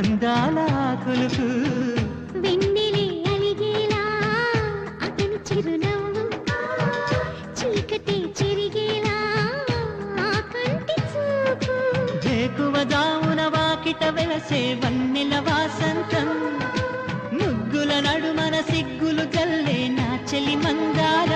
అందాల కొలుకు వెన్నెలే అలిగేలా అతని చిరునవ్వు చీకటి చెరిగేలా ఆ కంటి చూపు వేకువ జామున వాకిట వెలసే వన్నెల వాసంతం ముగ్గుల నడుమన సిగ్గులు జల్లే నా చెలి మందార